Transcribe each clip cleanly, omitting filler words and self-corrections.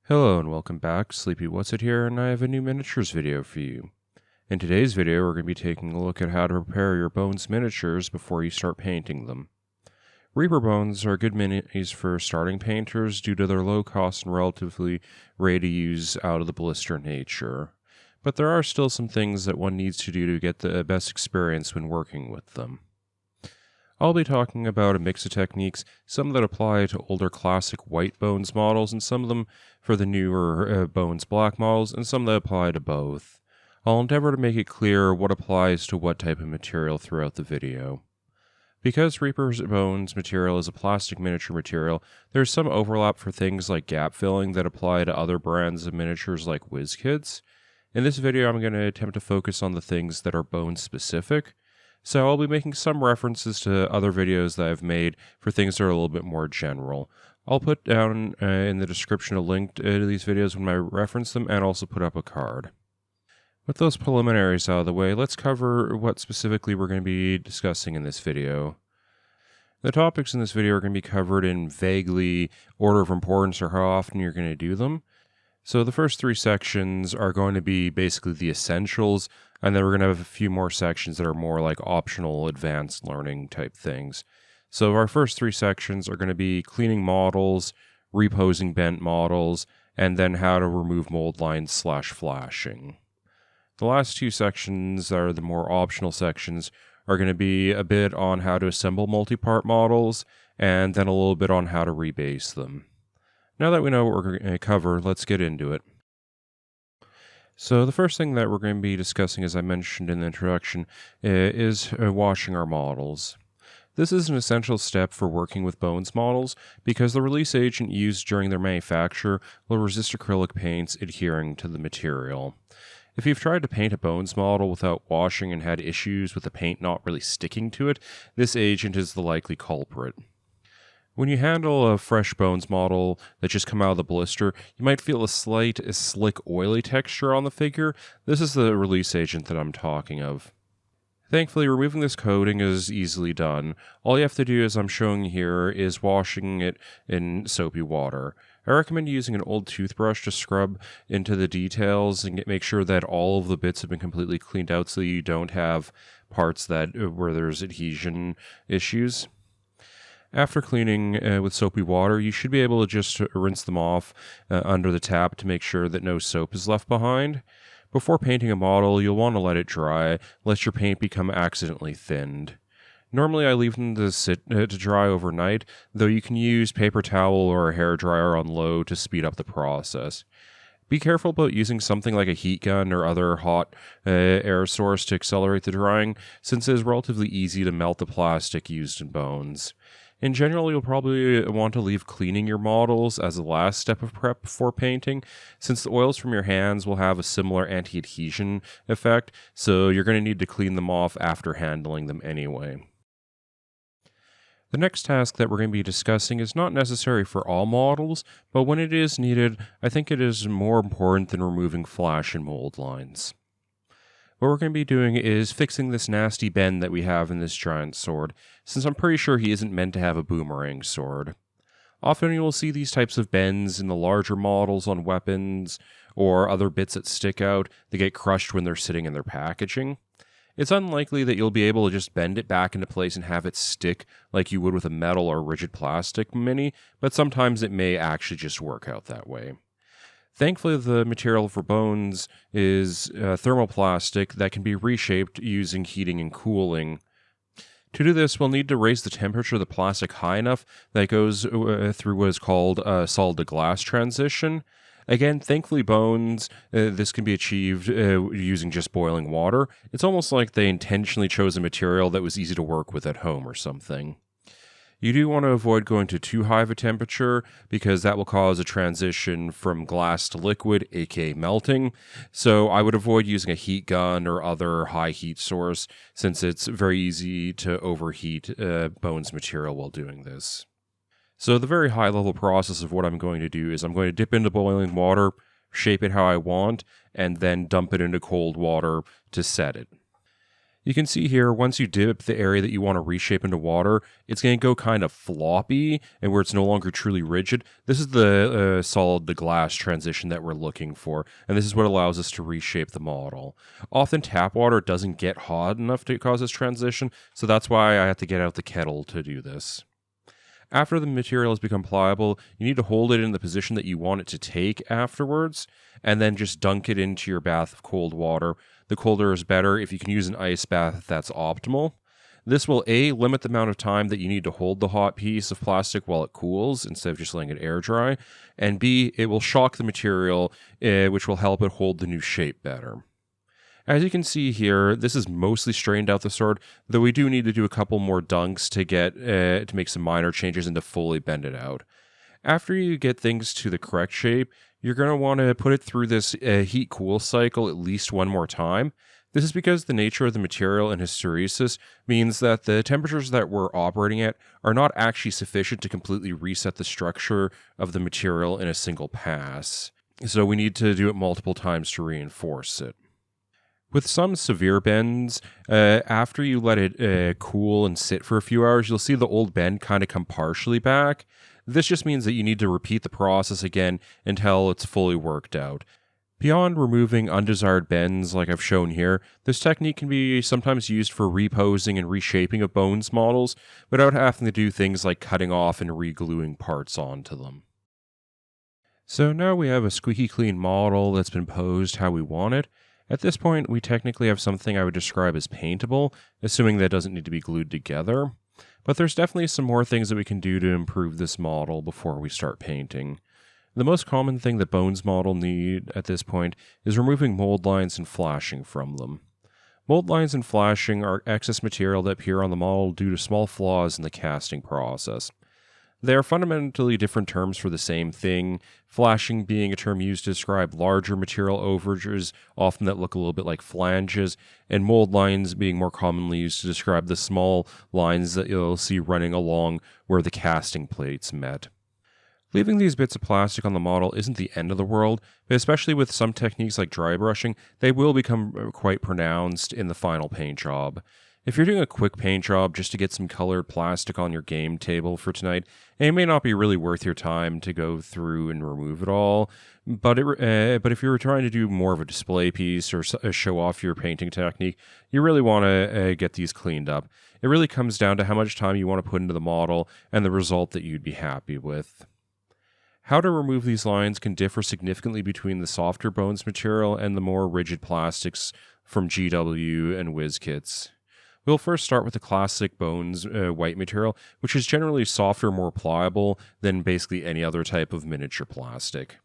Hello and welcome back, sleepywhatsit here, and I have a new miniatures video for you. In today's video, we're going to be taking a look at how to prepare your bones miniatures before you start painting them. Reaper bones are good minis for starting painters due to their low cost and relatively ready-to-use out-of-the-blister nature. But there are still some things that one needs to do to get the best experience when working with them. I'll be talking about a mix of techniques, some that apply to older classic white bones models, and some of them for the newer bones black models, and some that apply to both. I'll endeavor to make it clear what applies to what type of material throughout the video. Because Reaper's Bones material is a plastic miniature material, there's some overlap for things like gap filling that apply to other brands of miniatures like WizKids. In this video, I'm going to attempt to focus on the things that are bone specific. So I'll be making some references to other videos that I've made for things that are a little bit more general. I'll put down in the description a link to these videos when I reference them, and also put up a card. With those preliminaries out of the way, let's cover what specifically we're going to be discussing in this video. The topics in this video are going to be covered in vaguely order of importance or how often you're going to do them. So the first three sections are going to be basically the essentials, and then we're going to have a few more sections that are more like optional advanced learning type things. So our first three sections are going to be cleaning models, reposing bent models, and then how to remove mold lines / flashing. The last two sections are the more optional sections are going to be a bit on how to assemble multi-part models, and then a little bit on how to rebase them. Now that we know what we're going to cover, let's get into it. So the first thing that we're going to be discussing, as I mentioned in the introduction, is washing our models. This is an essential step for working with bones models because the release agent used during their manufacture will resist acrylic paints adhering to the material. If you've tried to paint a bones model without washing and had issues with the paint not really sticking to it, this agent is the likely culprit. When you handle a fresh bones model that just come out of the blister, you might feel a slight, slick, oily texture on the figure. This is the release agent that I'm talking of. Thankfully, removing this coating is easily done. All you have to do, as I'm showing here, is washing it in soapy water. I recommend using an old toothbrush to scrub into the details and make sure that all of the bits have been completely cleaned out so you don't have parts where there's adhesion issues. After cleaning with soapy water, you should be able to just rinse them off under the tap to make sure that no soap is left behind. Before painting a model, you'll want to let it dry, lest your paint become accidentally thinned. Normally I leave them to dry overnight, though you can use paper towel or a hairdryer on low to speed up the process. Be careful about using something like a heat gun or other hot air source to accelerate the drying, since it is relatively easy to melt the plastic used in bones. In general, you'll probably want to leave cleaning your models as the last step of prep before painting, since the oils from your hands will have a similar anti-adhesion effect, so you're going to need to clean them off after handling them anyway. The next task that we're going to be discussing is not necessary for all models, but when it is needed, I think it is more important than removing flash and mold lines. What we're going to be doing is fixing this nasty bend that we have in this giant sword, since I'm pretty sure he isn't meant to have a boomerang sword. Often you will see these types of bends in the larger models on weapons, or other bits that stick out that get crushed when they're sitting in their packaging. It's unlikely that you'll be able to just bend it back into place and have it stick like you would with a metal or rigid plastic mini, but sometimes it may actually just work out that way. Thankfully, the material for bones is thermoplastic that can be reshaped using heating and cooling. To do this, we'll need to raise the temperature of the plastic high enough that it goes through what is called a solid-to-glass transition. Again, thankfully bones, this can be achieved using just boiling water. It's almost like they intentionally chose a material that was easy to work with at home or something. You do want to avoid going to too high of a temperature because that will cause a transition from glass to liquid, aka melting. So I would avoid using a heat gun or other high heat source since it's very easy to overheat bones material while doing this. So the very high level process of what I'm going to do is I'm going to dip into boiling water, shape it how I want, and then dump it into cold water to set it. You can see here, once you dip the area that you want to reshape into water, it's going to go kind of floppy and where it's no longer truly rigid. This is the solid to glass transition that we're looking for, and this is what allows us to reshape the model. Often tap water doesn't get hot enough to cause this transition, so that's why I have to get out the kettle to do this. After the material has become pliable, you need to hold it in the position that you want it to take afterwards, and then just dunk it into your bath of cold water. The colder is better. If you can use an ice bath, that's optimal. This will A, limit the amount of time that you need to hold the hot piece of plastic while it cools instead of just letting it air dry, and B, it will shock the material, which will help it hold the new shape better. As you can see here, this is mostly strained out the sword, though we do need to do a couple more dunks to get to make some minor changes and to fully bend it out. After you get things to the correct shape, you're going to want to put it through this heat-cool cycle at least one more time. This is because the nature of the material and hysteresis means that the temperatures that we're operating at are not actually sufficient to completely reset the structure of the material in a single pass. So we need to do it multiple times to reinforce it. With some severe bends, after you let it cool and sit for a few hours, you'll see the old bend kind of come partially back. This just means that you need to repeat the process again until it's fully worked out. Beyond removing undesired bends like I've shown here, this technique can be sometimes used for reposing and reshaping of bones models without having to do things like cutting off and re-gluing parts onto them. So now we have a squeaky clean model that's been posed how we want it. At this point, we technically have something I would describe as paintable, assuming that it doesn't need to be glued together. But there's definitely some more things that we can do to improve this model before we start painting. The most common thing that bones model need at this point is removing mold lines and flashing from them. Mold lines and flashing are excess material that appear on the model due to small flaws in the casting process. They are fundamentally different terms for the same thing, flashing being a term used to describe larger material overages, often that look a little bit like flanges, and mold lines being more commonly used to describe the small lines that you'll see running along where the casting plates met. Leaving these bits of plastic on the model isn't the end of the world, but especially with some techniques like dry brushing, they will become quite pronounced in the final paint job. If you're doing a quick paint job just to get some colored plastic on your game table for tonight, it may not be really worth your time to go through and remove it all. But if you're trying to do more of a display piece or show off your painting technique, you really want to get these cleaned up. It really comes down to how much time you want to put into the model and the result that you'd be happy with. How to remove these lines can differ significantly between the softer bones material and the more rigid plastics from GW and WizKits. We'll first start with the classic bones white material, which is generally softer, more pliable than basically any other type of miniature plastic.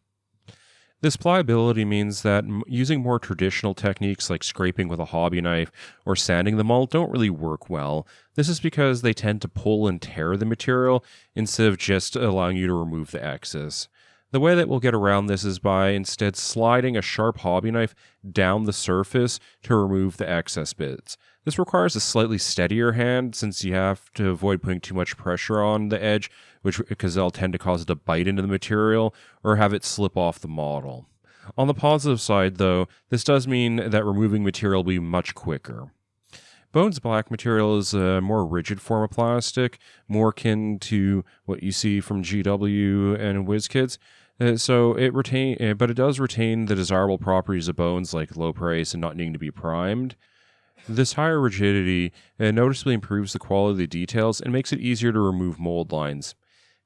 This pliability means that using more traditional techniques like scraping with a hobby knife or sanding the mold don't really work well. This is because they tend to pull and tear the material instead of just allowing you to remove the excess. The way that we'll get around this is by instead sliding a sharp hobby knife down the surface to remove the excess bits. This requires a slightly steadier hand since you have to avoid putting too much pressure on the edge, because they'll tend to cause it to bite into the material or have it slip off the model. On the positive side, though, this does mean that removing material will be much quicker. Bones black material is a more rigid form of plastic, more akin to what you see from GW and WizKids. But it does retain the desirable properties of bones like low price and not needing to be primed. This higher rigidity noticeably improves the quality of the details and makes it easier to remove mold lines.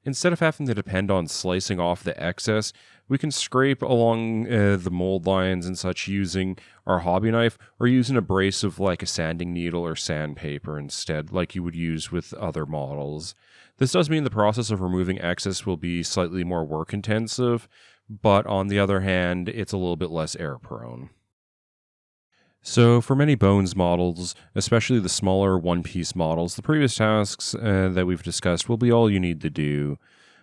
Instead of having to depend on slicing off the excess, we can scrape along the mold lines and such using our hobby knife or use an abrasive like a sanding needle or sandpaper instead, like you would use with other models. This does mean the process of removing excess will be slightly more work intensive, but on the other hand, it's a little bit less error prone. So for many bones models, especially the smaller one-piece models, the previous tasks that we've discussed will be all you need to do.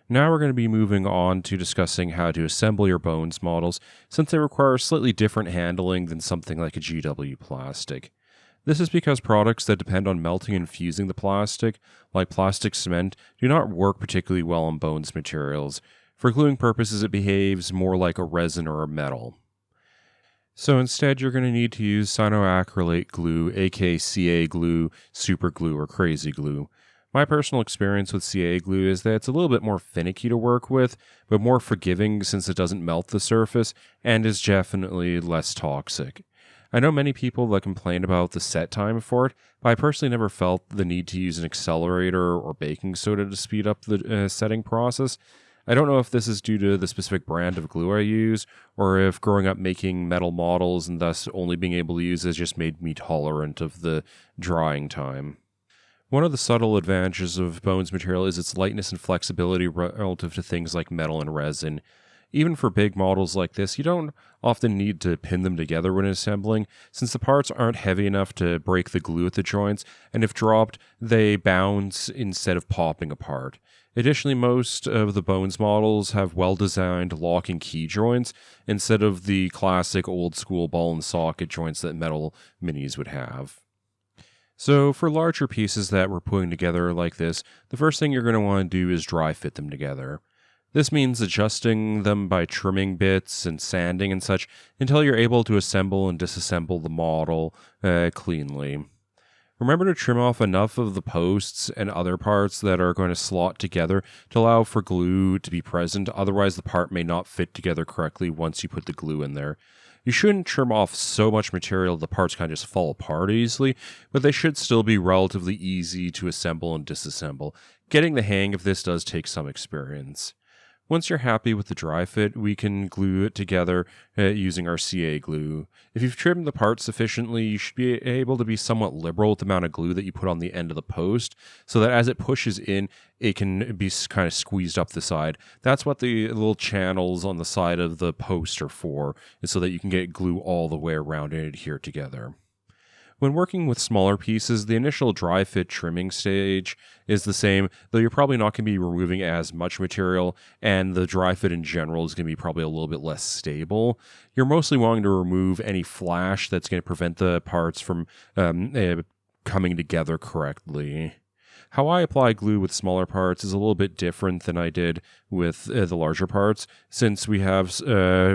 Now we're going to be moving on to discussing how to assemble your bones models, since they require slightly different handling than something like a GW plastic. This is because products that depend on melting and fusing the plastic, like plastic cement, do not work particularly well on bones materials. For gluing purposes, it behaves more like a resin or a metal. So instead, you're going to need to use cyanoacrylate glue, aka CA glue, super glue, or crazy glue. My personal experience with CA glue is that it's a little bit more finicky to work with, but more forgiving since it doesn't melt the surface, and is definitely less toxic. I know many people that complain about the set time for it, but I personally never felt the need to use an accelerator or baking soda to speed up the setting process. I don't know if this is due to the specific brand of glue I use, or if growing up making metal models and thus only being able to use it just made me tolerant of the drying time. One of the subtle advantages of Bones material is its lightness and flexibility relative to things like metal and resin. Even for big models like this, you don't often need to pin them together when assembling, since the parts aren't heavy enough to break the glue at the joints, and if dropped, they bounce instead of popping apart. Additionally, most of the Bones models have well-designed lock and key joints, instead of the classic old-school ball and socket joints that metal minis would have. So for larger pieces that we're putting together like this, the first thing you're going to want to do is dry fit them together. This means adjusting them by trimming bits and sanding and such until you're able to assemble and disassemble the model cleanly. Remember to trim off enough of the posts and other parts that are going to slot together to allow for glue to be present, otherwise the part may not fit together correctly once you put the glue in there. You shouldn't trim off so much material the parts kind of just fall apart easily, but they should still be relatively easy to assemble and disassemble. Getting the hang of this does take some experience. Once you're happy with the dry fit, we can glue it together using our CA glue. If you've trimmed the parts sufficiently, you should be able to be somewhat liberal with the amount of glue that you put on the end of the post, so that as it pushes in, it can be kind of squeezed up the side. That's what the little channels on the side of the post are for, is so that you can get glue all the way around and adhere together. When working with smaller pieces, the initial dry fit trimming stage is the same, though you're probably not going to be removing as much material, and the dry fit in general is going to be probably a little bit less stable. You're mostly wanting to remove any flash that's going to prevent the parts from coming together correctly. How I apply glue with smaller parts is a little bit different than I did with the larger parts, since we have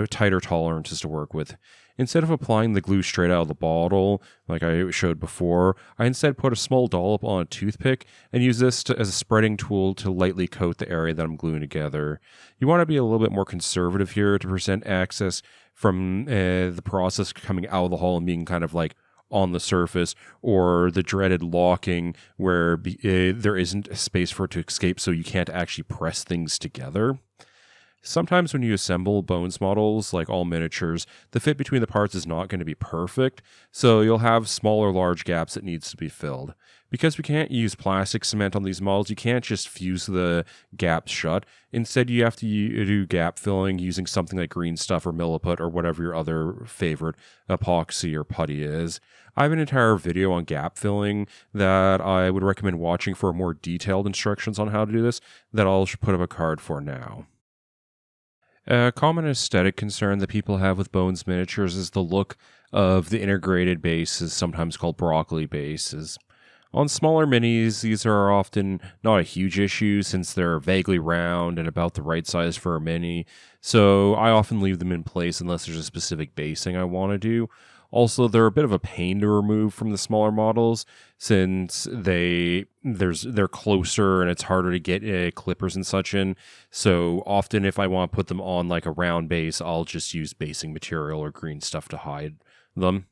tighter tolerances to work with. Instead of applying the glue straight out of the bottle, like I showed before, I instead put a small dollop on a toothpick and use this as a spreading tool to lightly coat the area that I'm gluing together. You want to be a little bit more conservative here to prevent access from the process coming out of the hull and being kind of like on the surface, or the dreaded locking where there isn't a space for it to escape, so you can't actually press things together. Sometimes when you assemble Bones models, like all miniatures, the fit between the parts is not going to be perfect, so you'll have small or large gaps that needs to be filled. Because we can't use plastic cement on these models, you can't just fuse the gaps shut. Instead, you have to do gap filling using something like green stuff or milliput or whatever your other favorite epoxy or putty is. I have an entire video on gap filling that I would recommend watching for more detailed instructions on how to do this that I'll put up a card for now. A common aesthetic concern that people have with Bones miniatures is the look of the integrated bases, sometimes called broccoli bases. On smaller minis, these are often not a huge issue since they're vaguely round and about the right size for a mini, so I often leave them in place unless there's a specific basing I want to do. Also, they're a bit of a pain to remove from the smaller models since they're closer and it's harder to get clippers and such in. So often if I want to put them on like a round base, I'll just use basing material or green stuff to hide them.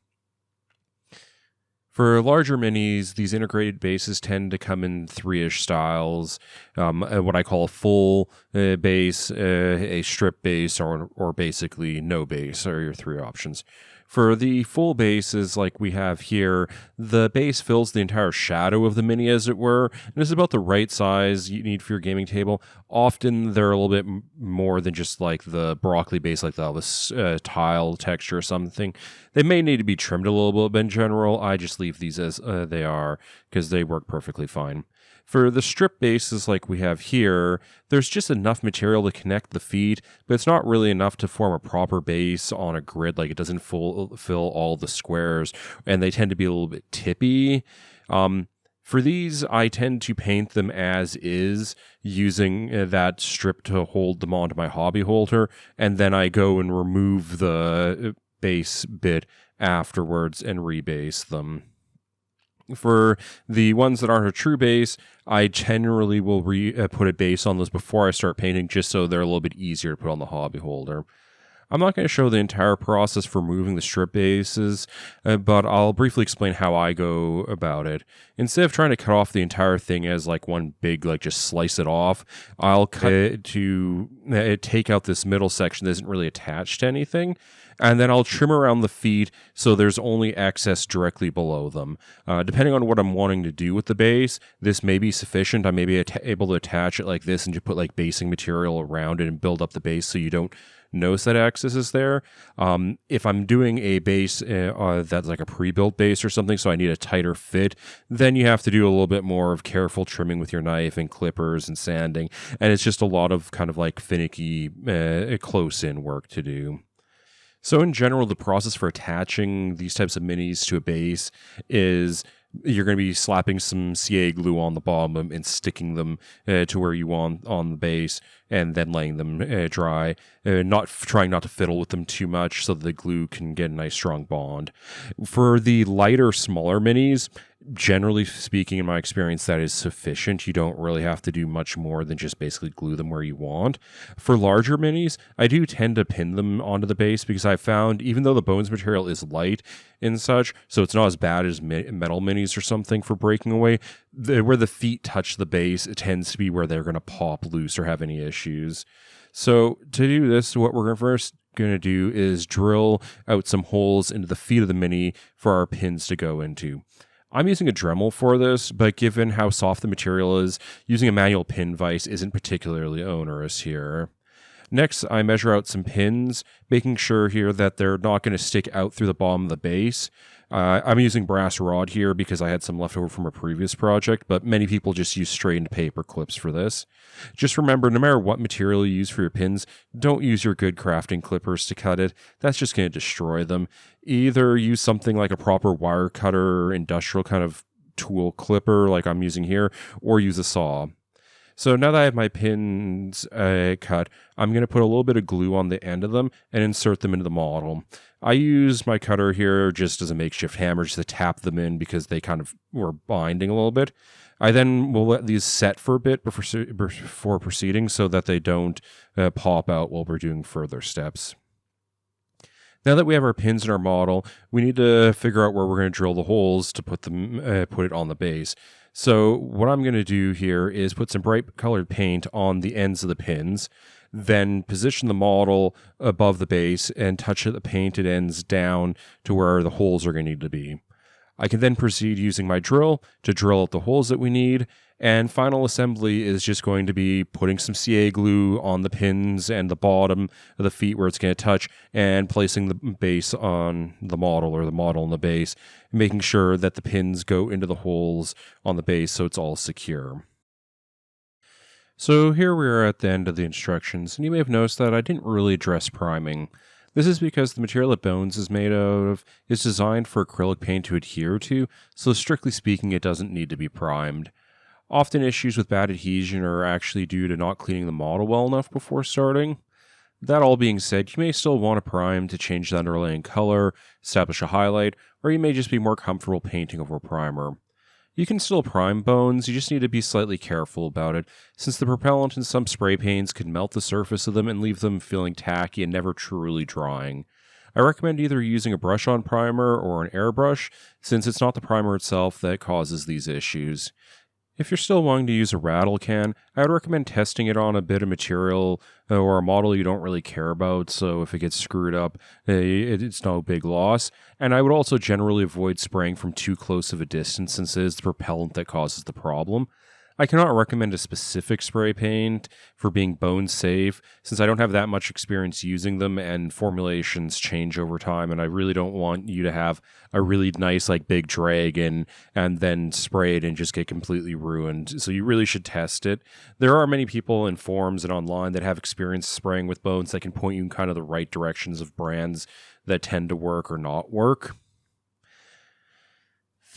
For larger minis, these integrated bases tend to come in three-ish styles, what I call a full base, a strip base, or basically no base are your three options. For the full bases like we have here, the base fills the entire shadow of the mini, as it were, and is about the right size you need for your gaming table. Often they're a little bit more than just like the broccoli base, like this tile texture or something. They may need to be trimmed a little bit, but in general, I just leave these as they are because they work perfectly fine. For the strip bases like we have here, there's just enough material to connect the feet, but it's not really enough to form a proper base on a grid. Like it doesn't fill all the squares, and they tend to be a little bit tippy. For these, I tend to paint them as is, using that strip to hold them onto my hobby holder, and then I go and remove the base bit afterwards and rebase them. For the ones that aren't a true base, I generally will put a base on those before I start painting, just so they're a little bit easier to put on the hobby holder. I'm not going to show the entire process for removing the strip bases, but I'll briefly explain how I go about it. Instead of trying to cut off the entire thing as like one big, like just slice it off, I'll cut it to take out this middle section that isn't really attached to anything, and then I'll trim around the feet so there's only excess directly below them. Depending on what I'm wanting to do with the base, this may be sufficient. I may be able to attach it like this and just put like basing material around it and build up the base so you don't notice that access is there. If I'm doing a base that's like a pre-built base or something, so I need a tighter fit, then you have to do a little bit more of careful trimming with your knife and clippers and sanding, and it's just a lot of kind of like finicky close-in work to do. So in general, the process for attaching these types of minis to a base is you're going to be slapping some CA glue on the bottom and sticking them to where you want on the base, and then letting them dry, trying not to fiddle with them too much so that the glue can get a nice strong bond. For the lighter, smaller minis, generally speaking, in my experience, that is sufficient. You don't really have to do much more than just basically glue them where you want. For larger minis, I do tend to pin them onto the base because I found, even though the bones material is light and such, so it's not as bad as metal minis or something for breaking away, where the feet touch the base, it tends to be where they're going to pop loose or have any issues. So to do this, what we're first going to do is drill out some holes into the feet of the mini for our pins to go into. I'm using a Dremel for this, but given how soft the material is, using a manual pin vise isn't particularly onerous here. Next, I measure out some pins, making sure here that they're not going to stick out through the bottom of the base. I'm using brass rod here because I had some left over from a previous project, but many people just use straightened paper clips for this. Just remember, no matter what material you use for your pins, don't use your good crafting clippers to cut it. That's just going to destroy them. Either use something like a proper wire cutter, industrial kind of tool clipper like I'm using here, or use a saw. So now that I have my pins cut, I'm going to put a little bit of glue on the end of them and insert them into the model. I use my cutter here just as a makeshift hammer just to tap them in because they kind of were binding a little bit. I then will let these set for a bit before proceeding so that they don't pop out while we're doing further steps. Now that we have our pins in our model, we need to figure out where we're going to drill the holes to put it on the base. So what I'm going to do here is put some bright colored paint on the ends of the pins, then position the model above the base and touch the painted ends down to where the holes are going to need to be. I can then proceed using my drill to drill out the holes that we need, and final assembly is just going to be putting some CA glue on the pins and the bottom of the feet where it's going to touch, and placing the base on the model, or the model on the base, making sure that the pins go into the holes on the base so it's all secure. So here we are at the end of the instructions, and you may have noticed that I didn't really address priming. This is because the material that Bones is made out of is designed for acrylic paint to adhere to, so strictly speaking it doesn't need to be primed. Often issues with bad adhesion are actually due to not cleaning the model well enough before starting. That all being said, you may still want to prime to change the underlying color, establish a highlight, or you may just be more comfortable painting over primer. You can still prime Bones, you just need to be slightly careful about it, since the propellant in some spray paints can melt the surface of them and leave them feeling tacky and never truly drying. I recommend either using a brush-on primer or an airbrush, since it's not the primer itself that causes these issues. If you're still wanting to use a rattle can, I would recommend testing it on a bit of material or a model you don't really care about, so if it gets screwed up, it's no big loss. And I would also generally avoid spraying from too close of a distance, since it is the propellant that causes the problem. I cannot recommend a specific spray paint for being bone safe, since I don't have that much experience using them and formulations change over time, and I really don't want you to have a really nice like big dragon and then spray it and just get completely ruined. So you really should test it. There are many people in forums and online that have experience spraying with bones that can point you in kind of the right directions of brands that tend to work or not work.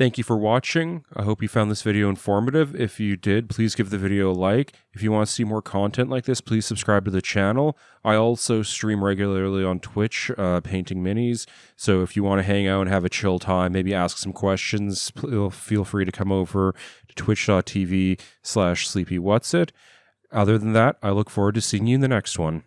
Thank you for watching. I hope you found this video informative. If you did, please give the video a like. If you want to see more content like this, please subscribe to the channel. I also stream regularly on Twitch, painting minis. So if you want to hang out and have a chill time, maybe ask some questions, feel free to come over to twitch.tv/sleepywhatsit. Other than that, I look forward to seeing you in the next one.